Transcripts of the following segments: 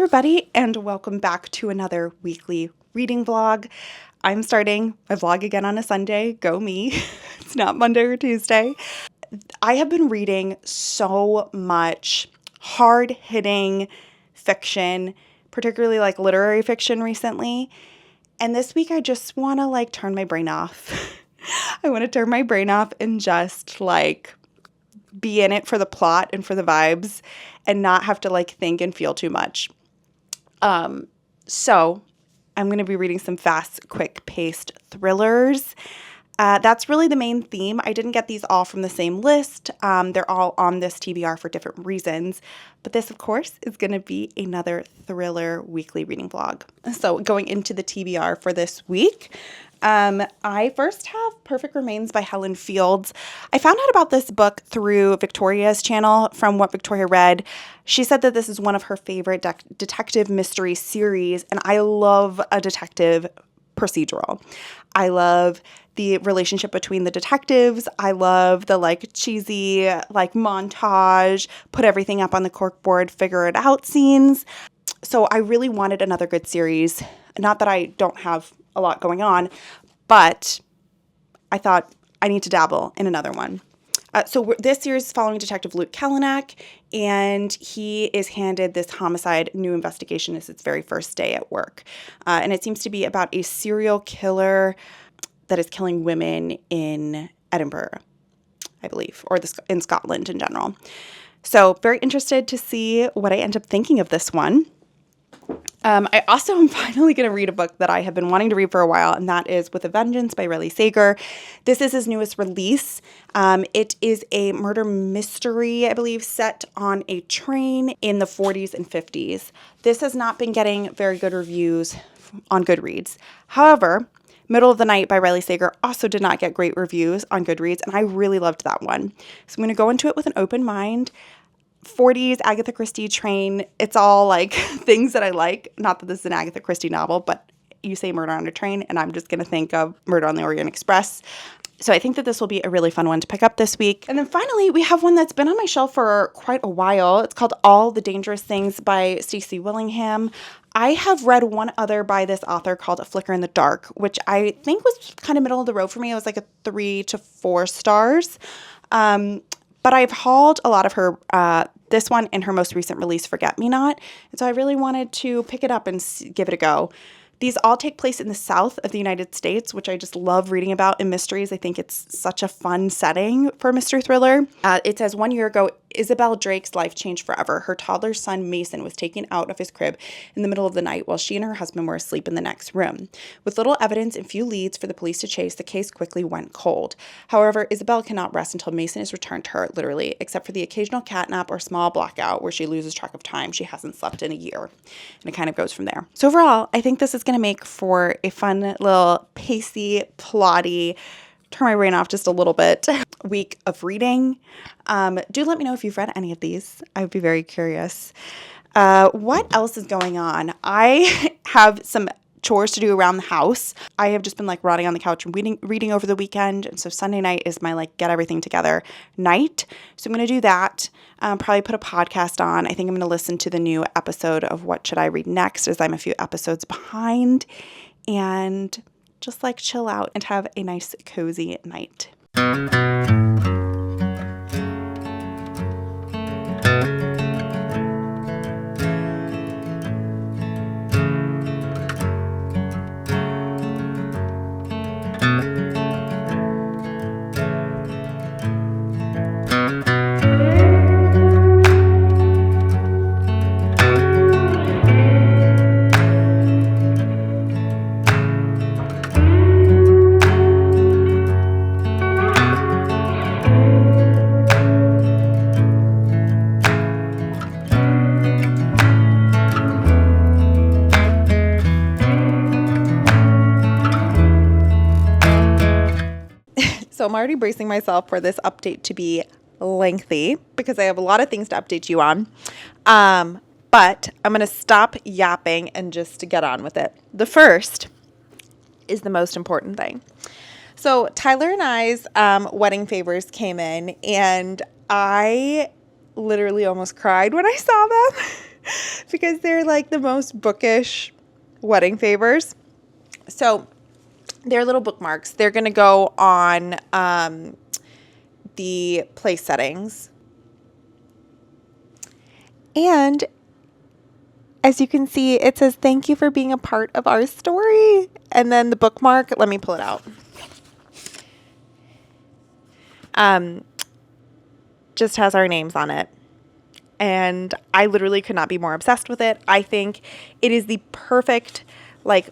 everybody, and welcome back to another weekly reading vlog. I'm starting my vlog again on a Sunday. Go me. It's not Monday or Tuesday. I have been reading so much hard-hitting fiction, particularly like literary fiction recently. And this week I just want to turn my brain off. I want to turn my brain off and just be in it for the plot and for the vibes and not have to think and feel too much. So I'm going to be reading some fast, quick-paced thrillers. That's really the main theme. I didn't get these all from the same list. They're all on this TBR for different reasons. But this, of course, is going to be another thriller weekly reading vlog. So going into the TBR for this week, I first have Perfect Remains by Helen Fields. I found out about this book through Victoria's channel from what Victoria read. She said that this is one of her favorite detective mystery series, and I love a detective procedural. I love the relationship between the detectives. I love the cheesy montage, put everything up on the corkboard, figure it out scenes. So I really wanted another good series. Not that I don't have a lot going on, but I thought I need to dabble in another one. So this series is following Detective Luke Kalanick, and he is handed this homicide new investigation as its very first day at work. And it seems to be about a serial killer that is killing women in Edinburgh, I believe, or in Scotland in general. So very interested to see what I end up thinking of this one. I also am finally going to read a book that I have been wanting to read for a while, and that is With a Vengeance by Riley Sager. This is his newest release. It is a murder mystery, I believe, set on a train in the 40s and 50s. This has not been getting very good reviews on Goodreads. However, Middle of the Night by Riley Sager also did not get great reviews on Goodreads, and I really loved that one. So I'm going to go into it with an open mind. 40s Agatha Christie train, it's all things that I like. Not that this is an Agatha Christie novel, but you say Murder on a Train and I'm just going to think of Murder on the Orient Express. So I think that this will be a really fun one to pick up this week. And then finally, we have one that's been on my shelf for quite a while. It's called All the Dangerous Things by Stacey Willingham. I have read one other by this author called A Flicker in the Dark, which I think was kind of middle of the road for me. It was a 3 to 4 stars. But I've hauled a lot of her, this one and her most recent release, Forget Me Not. And so I really wanted to pick it up and give it a go. These all take place in the South of the United States, which I just love reading about in mysteries. I think it's such a fun setting for a mystery thriller. It says 1 year ago, Isabel Drake's life changed forever. Her toddler son, Mason, was taken out of his crib in the middle of the night while she and her husband were asleep in the next room. With little evidence and few leads for the police to chase, the case quickly went cold. However, Isabel cannot rest until Mason is returned to her, literally, except for the occasional catnap or small blackout where she loses track of time. She hasn't slept in a year. And it kind of goes from there. So overall, I think this is going to make for a fun little pacey, plotty, turn my brain off just a little bit week of reading. Do let me know if you've read any of these. I would be very curious. What else is going on? I have some chores to do around the house. I have just been rotting on the couch and reading over the weekend. And so Sunday night is my get everything together night. So I'm going to do that. Probably put a podcast on. I think I'm going to listen to the new episode of What Should I Read Next, as I'm a few episodes behind, and just chill out and have a nice cozy night. So I'm already bracing myself for this update to be lengthy because I have a lot of things to update you on. But I'm going to stop yapping and just get on with it. The first is the most important thing. So Tyler and I's wedding favors came in, and I literally almost cried when I saw them. because they're like the most bookish wedding favors. So they're little bookmarks. They're going to go on the place settings. And as you can see, it says, "Thank you for being a part of our story." And then the bookmark, let me pull it out. Just has our names on it. And I literally could not be more obsessed with it. I think it is the perfect, like,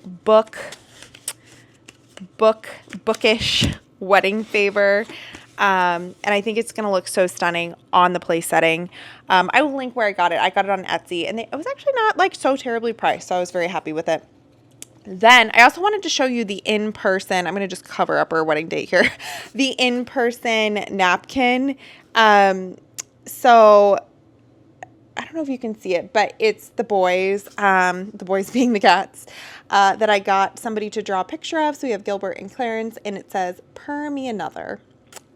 bookish wedding favor. And I think it's going to look so stunning on the place setting. I will link where I got it. I got it on Etsy, and it was actually not like so terribly priced. So I was very happy with it. Then I also wanted to show you the in-person, I'm going to just cover up our wedding date here, the in-person napkin. So I don't know if you can see it, but it's the boys being the cats, that I got somebody to draw a picture of. So we have Gilbert and Clarence, and it says, "Per me another."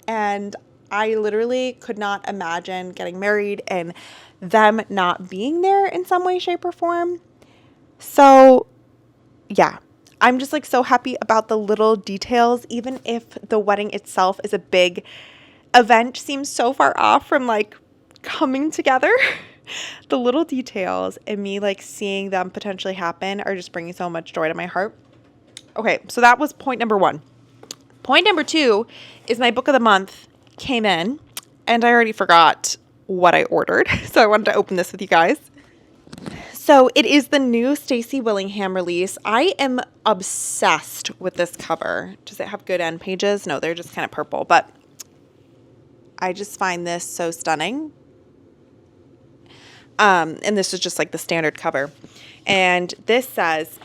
And I literally could not imagine getting married and them not being there in some way, shape, or form. So yeah, I'm just like so happy about the little details, even if the wedding itself is a big event, seems so far off from like coming together. The little details and me like seeing them potentially happen are just bringing so much joy to my heart. Okay, so that was point number 1. Point number 2 is my book of the month came in, and I already forgot what I ordered. So I wanted to open this with you guys. So it is the new Stacy Willingham release. I am obsessed with this cover. Does it have good end pages? No, they're just kind of purple, but I just find this so stunning. And this is just like the standard cover. And this says,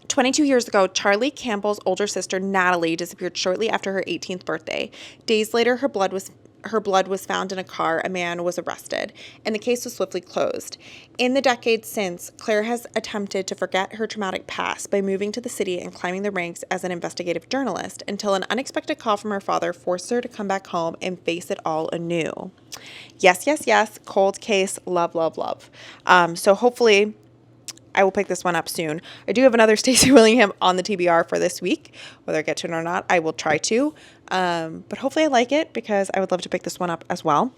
22 years ago, Charlie Campbell's older sister, Natalie, disappeared shortly after her 18th birthday. Days later, her blood was found in a car. A man was arrested, and the case was swiftly closed. In the decades since, Claire has attempted to forget her traumatic past by moving to the city and climbing the ranks as an investigative journalist until an unexpected call from her father forced her to come back home and face it all anew. Yes, yes, yes. Cold case. Love, love, love. So hopefully I will pick this one up soon. I do have another Stacy Willingham on the TBR for this week. Whether I get to it or not, I will try to. But hopefully I like it because I would love to pick this one up as well.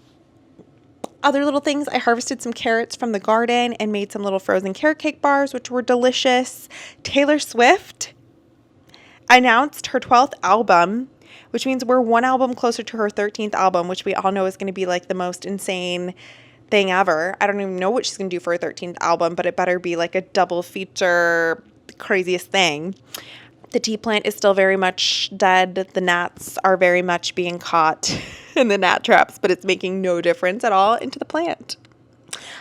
Other little things, I harvested some carrots from the garden and made some little frozen carrot cake bars, which were delicious. Taylor Swift announced her 12th album, which means we're one album closer to her 13th album, which we all know is going to be like the most insane thing ever. I don't even know what she's going to do for her 13th album, but it better be like a double feature, craziest thing. The tea plant is still very much dead. The gnats are very much being caught in the gnat traps, but it's making no difference at all into the plant.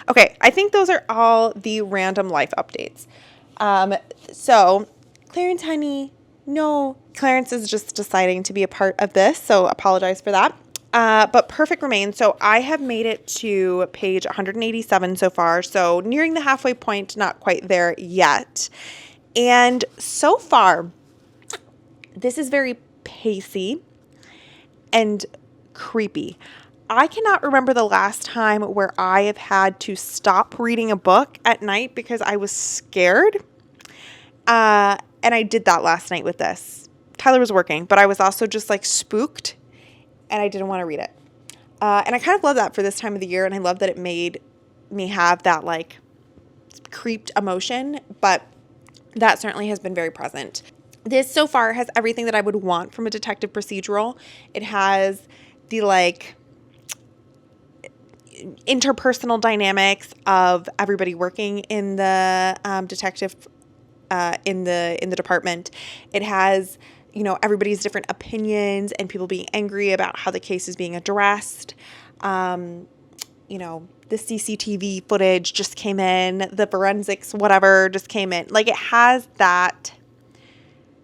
Okay, I think those are all the random life updates. So, Clarence, honey, no. Clarence is just deciding to be a part of this, so apologize for that. But perfect remains. So I have made it to page 187 so far. So nearing the halfway point, not quite there yet. And so far, this is very pacey and creepy. I cannot remember the last time where I have had to stop reading a book at night because I was scared. And I did that last night with this. Tyler was working, but I was also just like spooked. And I didn't want to read it. And I kind of love that for this time of the year. And I love that it made me have that like creeped emotion. But that certainly has been very present. This so far has everything that I would want from a detective procedural. It has the like interpersonal dynamics of everybody working in the detective in the department. It has, you know, everybody's different opinions and people being angry about how the case is being addressed. You know, the CCTV footage just came in, the forensics, whatever, just came in. Like, it has that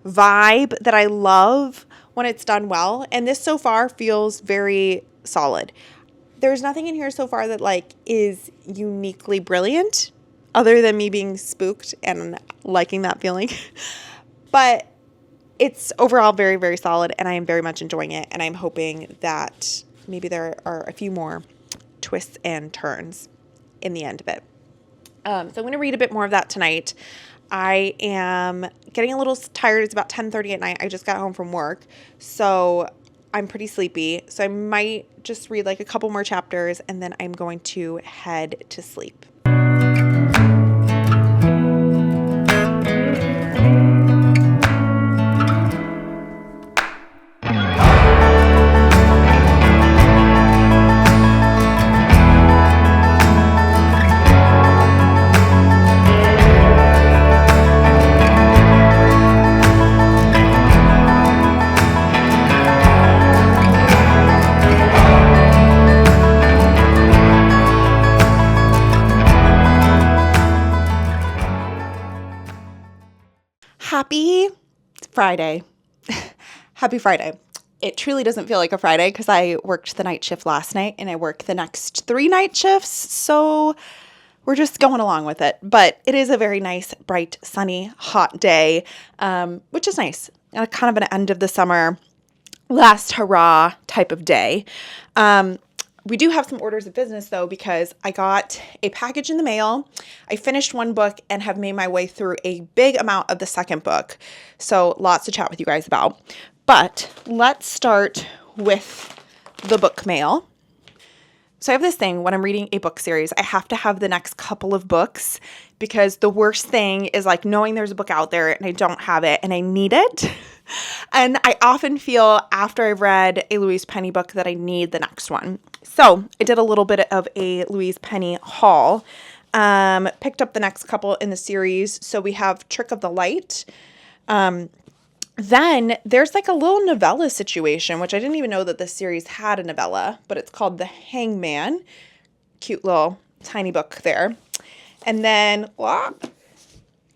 vibe that I love when it's done well. And this so far feels very solid. There's nothing in here so far that like is uniquely brilliant other than me being spooked and liking that feeling. But it's overall very, very solid, and I am very much enjoying it, and I'm hoping that maybe there are a few more twists and turns. in the end of it. So I'm going to read a bit more of that tonight. I am getting a little tired. It's about 10:30 at night. I just got home from work, so I'm pretty sleepy. So I might just read like a couple more chapters, and then I'm going to head to sleep. Happy Friday. Happy Friday. It truly doesn't feel like a Friday because I worked the night shift last night and I work the next 3 night shifts. So we're just going along with it. But it is a very nice, bright, sunny, hot day, which is nice. Kind of an end of the summer, last hurrah type of day. We do have some orders of business, though, because I got a package in the mail. I finished one book and have made my way through a big amount of the second book. So lots to chat with you guys about. But let's start with the book mail. So I have this thing when I'm reading a book series, I have to have the next couple of books because the worst thing is like knowing there's a book out there and I don't have it and I need it. And I often feel after I've read a Louise Penny book that I need the next one. So I did a little bit of a Louise Penny haul, picked up the next couple in the series. So we have Trick of the Light. Then there's like a little novella situation, which I didn't even know that this series had a novella, but it's called The Hangman. Cute little tiny book there. And then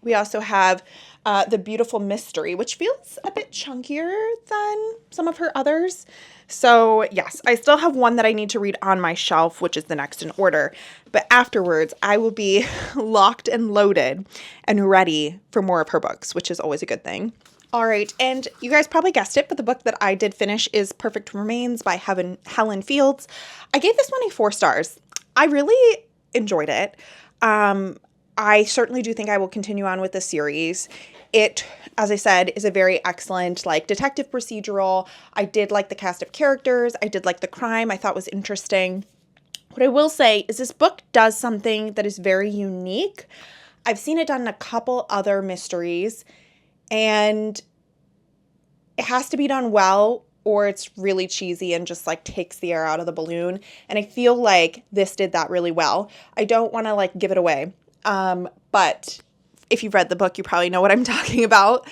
we also have The Beautiful Mystery, which feels a bit chunkier than some of her others. So yes, I still have one that I need to read on my shelf, which is the next in order. But afterwards, I will be locked and loaded and ready for more of her books, which is always a good thing. All right, and you guys probably guessed it, but the book that I did finish is Perfect Remains by Helen Fields. I gave this one a 4 stars. I really enjoyed it. I certainly do think I will continue on with the series. It, as I said, is a very excellent like detective procedural. I did like the cast of characters. I did like the crime. I thought was interesting. What I will say is this book does something that is very unique. I've seen it done in a couple other mysteries, and it has to be done well or it's really cheesy and just like takes the air out of the balloon. And I feel like this did that really well. I don't want to like give it away. But if you've read the book, you probably know what I'm talking about.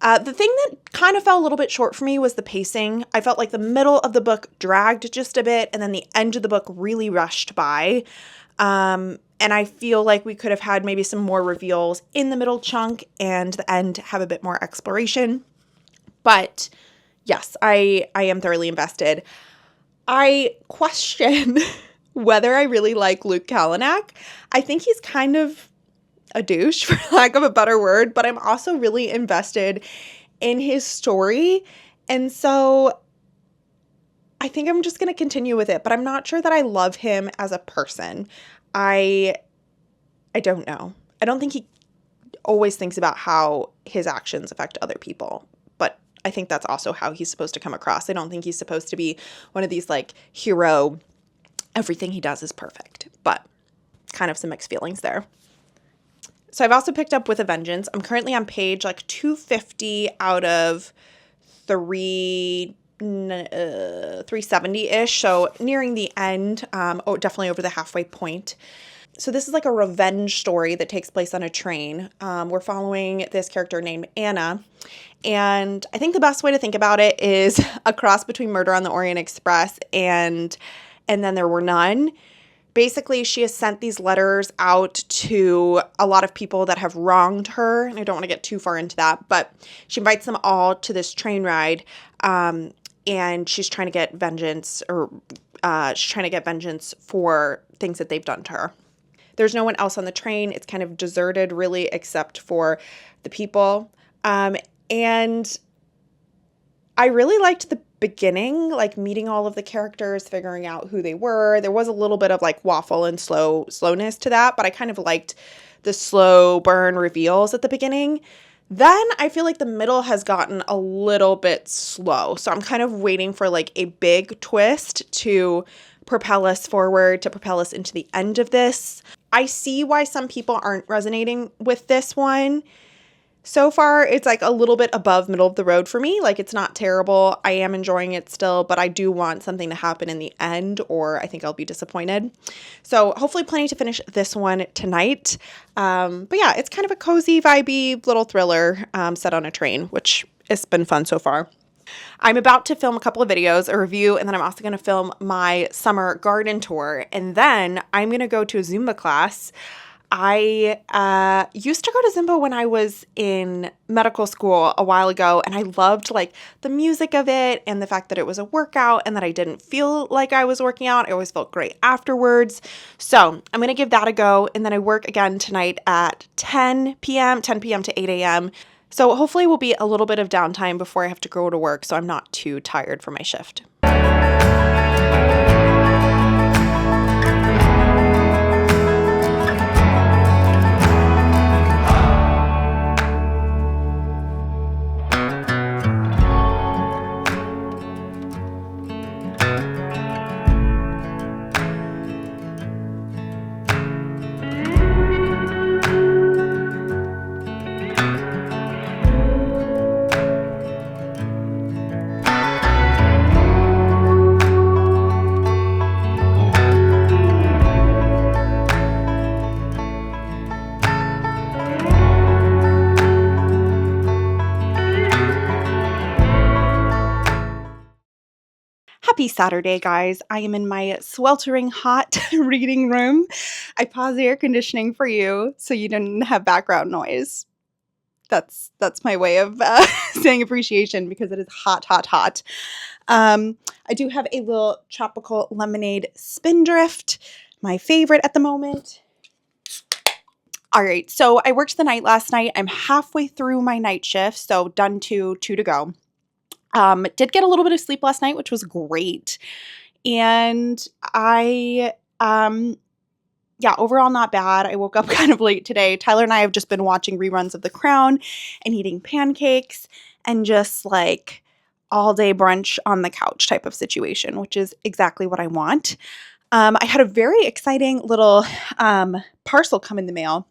The thing that kind of fell a little bit short for me was the pacing. I felt like the middle of the book dragged just a bit and then the end of the book really rushed by. And I feel like we could have had maybe some more reveals in the middle chunk and the end have a bit more exploration. But yes, I am thoroughly invested. I question whether I really like Luke Kalanick. I think he's kind of a douche, for lack of a better word, but I'm also really invested in his story. And so I think I'm just going to continue with it, but I'm not sure that I love him as a person. I don't know. I don't think he always thinks about how his actions affect other people, but I think that's also how he's supposed to come across. I don't think he's supposed to be one of these like hero, everything he does is perfect, but kind of some mixed feelings there. So I've also picked up With a Vengeance. I'm currently on page like 250 out of 370-ish, so nearing the end, definitely over the halfway point. So this is like a revenge story that takes place on a train. We're following this character named Anna, and I think the best way to think about it is a cross between Murder on the Orient Express and Then There Were None. Basically, she has sent these letters out to a lot of people that have wronged her, and I don't want to get too far into that, but she invites them all to this train ride, and she's trying to get vengeance, for things that they've done to her. There's no one else on the train. It's kind of deserted, really, except for the people. And I really liked beginning, like meeting all of the characters, figuring out who they were. There was a little bit of like waffle and slowness to that, but I kind of liked the slow burn reveals at the beginning. Then I feel like the middle has gotten a little bit slow. So I'm kind of waiting for like a big twist to propel us forward, to propel us into the end of this. I see why some people aren't resonating with this one. So far, it's like a little bit above middle of the road for me. Like, it's not terrible. I am enjoying it still, but I do want something to happen in the end, or I think I'll be disappointed. So hopefully planning to finish this one tonight. But yeah, it's kind of a cozy, vibey little thriller set on a train, which has been fun so far. I'm about to film a couple of videos, a review, and then I'm also going to film my summer garden tour. And then I'm going to go to a Zumba class. I used to go to Zumba when I was in medical school a while ago, and I loved like the music of it and the fact that it was a workout and that I didn't feel like I was working out. I always felt great afterwards. So I'm going to give that a go. And then I work again tonight at 10 p.m. to 8 a.m. So hopefully will be a little bit of downtime before I have to go to work, so I'm not too tired for my shift. Happy Saturday, guys. I am in my sweltering hot reading room. I paused the air conditioning for you so you didn't have background noise. That's my way of saying appreciation because it is hot, hot, hot. I do have a little tropical lemonade Spindrift, my favorite at the moment. All right, so I worked the night last night. I'm halfway through my night shift, so done two to go. Did get a little bit of sleep last night, which was great. And yeah, overall not bad. I woke up kind of late today. Tyler and I have just been watching reruns of The Crown and eating pancakes and just like all day brunch on the couch type of situation, which is exactly what I want. I had a very exciting little parcel come in the mail.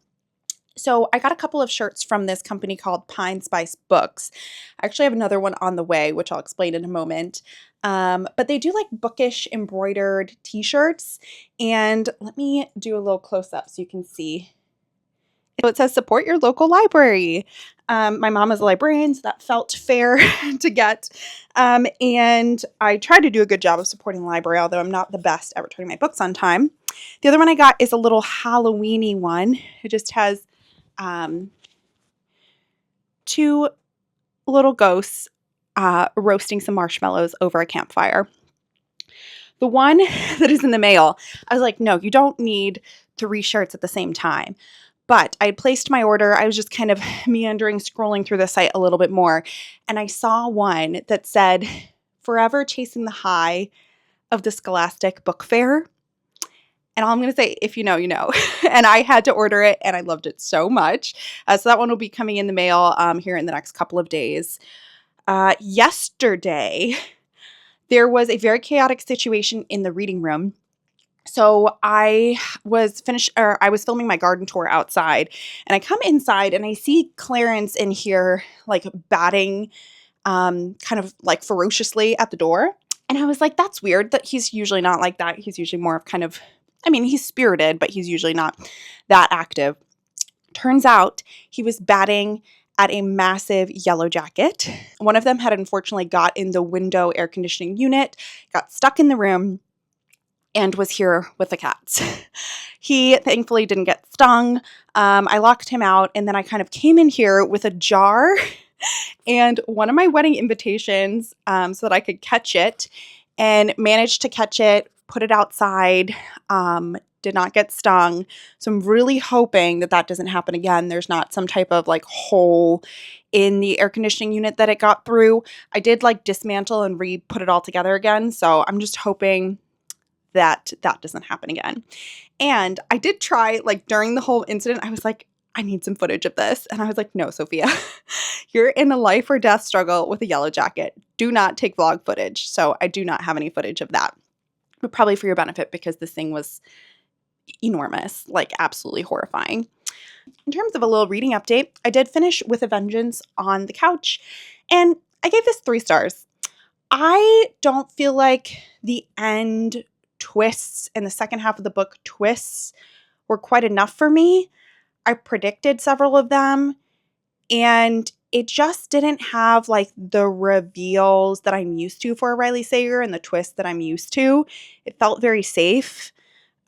So I got a couple of shirts from this company called Pine Spice Books. I actually have another one on the way, which I'll explain in a moment. But they do like bookish embroidered t-shirts. And let me do a little close-up so you can see. So it says support your local library. My mom is a librarian, so that felt fair to get. And I try to do a good job of supporting the library, although I'm not the best at returning my books on time. The other one I got is a little Halloween-y one. It just has two little ghosts roasting some marshmallows over a campfire. The one that is in the mail, I was like, no, you don't need 3 shirts at the same time. But I had placed my order. I was just kind of meandering, scrolling through the site a little bit more. And I saw one that said, forever chasing the high of the Scholastic Book Fair. And all I'm going to say, if you know, you know. And I had to order it, and I loved it so much. So that one will be coming in the mail here in the next couple of days. Yesterday, there was a very chaotic situation in the reading room. So I was filming my garden tour outside, and I come inside, and I see Clarence in here, like batting, kind of like ferociously at the door. And I was like, that's weird. That he's usually not like that. He's usually more of kind of, I mean, he's spirited, but he's usually not that active. Turns out he was batting at a massive yellow jacket. One of them had unfortunately got in the window air conditioning unit, got stuck in the room, and was here with the cats. He thankfully didn't get stung. I locked him out, and then I kind of came in here with a jar and one of my wedding invitations so that I could catch it, and managed to catch it, put it outside, did not get stung. So I'm really hoping that that doesn't happen again. There's not some type of like hole in the air conditioning unit that it got through. I did like dismantle and re-put it all together again. So I'm just hoping that that doesn't happen again. And I did try, like during the whole incident, I was like, I need some footage of this. And I was like, no, Sophia, you're in a life or death struggle with a yellow jacket. Do not take vlog footage. So I do not have any footage of that. But probably for your benefit because this thing was enormous, like absolutely horrifying. In terms of a little reading update, I did finish With a Vengeance on the couch, and I gave this 3 stars. I don't feel like the end twists and the second half of the book twists were quite enough for me. I predicted several of them, and it just didn't have like the reveals that I'm used to for Riley Sager and the twists that I'm used to. It felt very safe.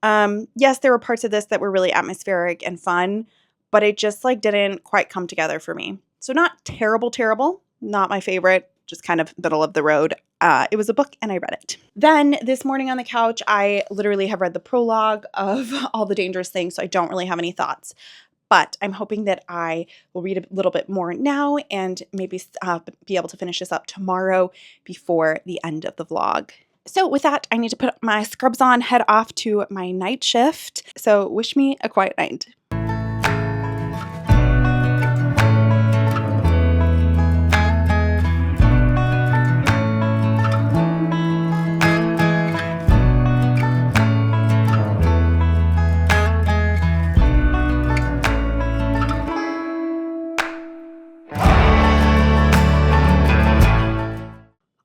Yes, there were parts of this that were really atmospheric and fun, but it just like didn't quite come together for me. So not terrible, not my favorite, just kind of middle of the road. It was a book and I read it. Then this morning on the couch, I literally have read the prologue of All the Dangerous Things, so I don't really have any thoughts. But I'm hoping that I will read a little bit more now and maybe be able to finish this up tomorrow before the end of the vlog. So with that, I need to put my scrubs on, head off to my night shift. So wish me a quiet night.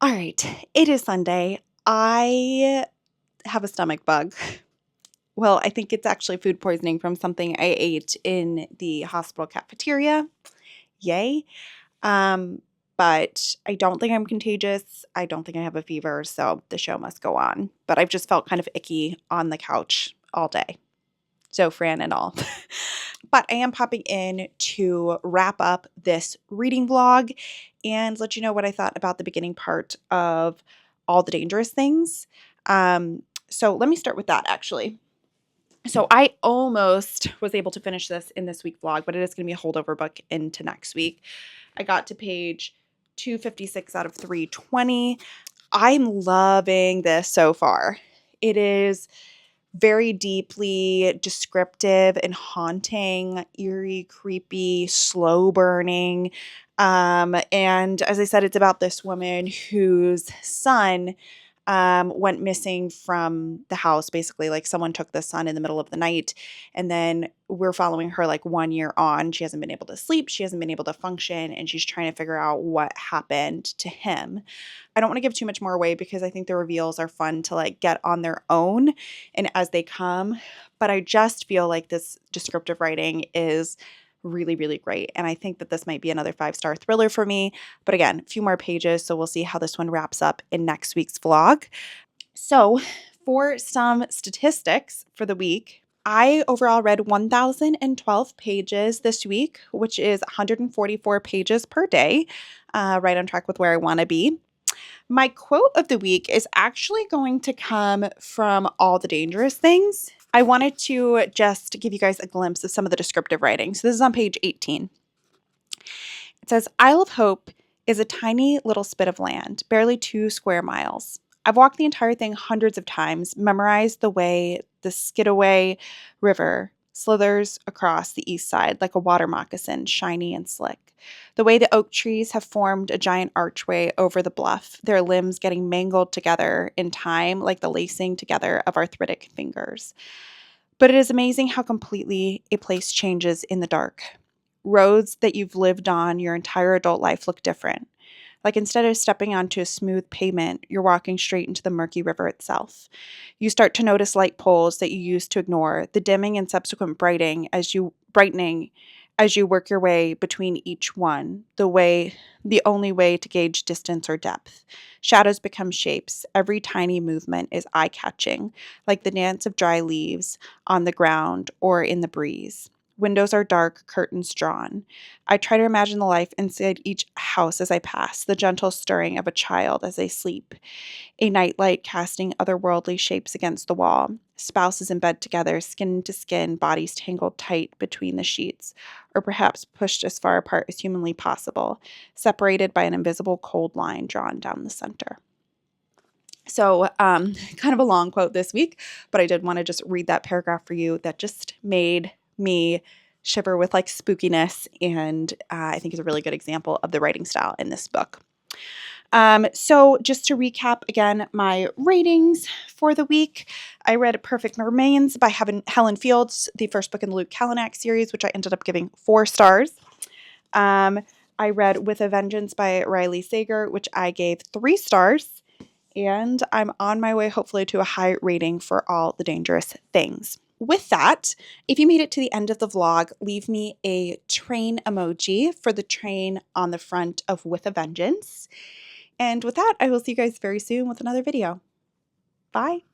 All right, it is Sunday. I have a stomach bug. Well, I think it's actually food poisoning from something I ate in the hospital cafeteria. Yay. But I don't think I'm contagious. I don't think I have a fever, so the show must go on. But I've just felt kind of icky on the couch all day. So Fran and all. But I am popping in to wrap up this reading vlog and let you know what I thought about the beginning part of All the Dangerous Things. So let me start with that actually. So I almost was able to finish this in this week vlog, but it is going to be a holdover book into next week. I got to page 256 out of 320. I'm loving this so far. It is very deeply descriptive and haunting, eerie, creepy, slow burning. And as I said, it's about this woman whose son went missing from the house. Basically, like someone took the son in the middle of the night, and then we're following her like 1 year on. She hasn't been able to sleep. She hasn't been able to function, and she's trying to figure out what happened to him. I don't want to give too much more away because I think the reveals are fun to like get on their own and as they come. But I just feel like this descriptive writing is really, really great. And I think that this might be another 5-star thriller for me. But again, a few more pages. So we'll see how this one wraps up in next week's vlog. So for some statistics for the week, I overall read 1,012 pages this week, which is 144 pages per day, right on track with where I want to be. My quote of the week is actually going to come from All the Dangerous Things. I wanted to just give you guys a glimpse of some of the descriptive writing. So this is on page 18. It says, Isle of Hope is a tiny little spit of land, barely 2 square miles. I've walked the entire thing hundreds of times, memorized the way the Skidaway River slithers across the east side like a water moccasin, shiny and slick. The way the oak trees have formed a giant archway over the bluff, their limbs getting mangled together in time like the lacing together of arthritic fingers. But it is amazing how completely a place changes in the dark. Roads that you've lived on your entire adult life look different. Like instead of stepping onto a smooth pavement, you're walking straight into the murky river itself. You start to notice light poles that you used to ignore, the dimming and subsequent brightening as you work your way between each one, the only way to gauge distance or depth. Shadows become shapes. Every tiny movement is eye-catching, like the dance of dry leaves on the ground or in the breeze. Windows are dark, curtains drawn. I try to imagine the life inside each house as I pass, the gentle stirring of a child as they sleep, a nightlight casting otherworldly shapes against the wall, spouses in bed together, skin to skin, bodies tangled tight between the sheets, or perhaps pushed as far apart as humanly possible, separated by an invisible cold line drawn down the center. So, kind of a long quote this week, but I did want to just read that paragraph for you that just made me shiver with like spookiness, and I think is a really good example of the writing style in this book. So just to recap again, my ratings for the week, I read Perfect Remains by Helen Fields, the first book in the Luke Kalanick series, which I ended up giving 4 stars. I read With a Vengeance by Riley Sager, which I gave 3 stars. And I'm on my way, hopefully, to a high rating for All the Dangerous Things. With that, if you made it to the end of the vlog, leave me a train emoji for the train on the front of With a Vengeance. And with that, I will see you guys very soon with another video. Bye.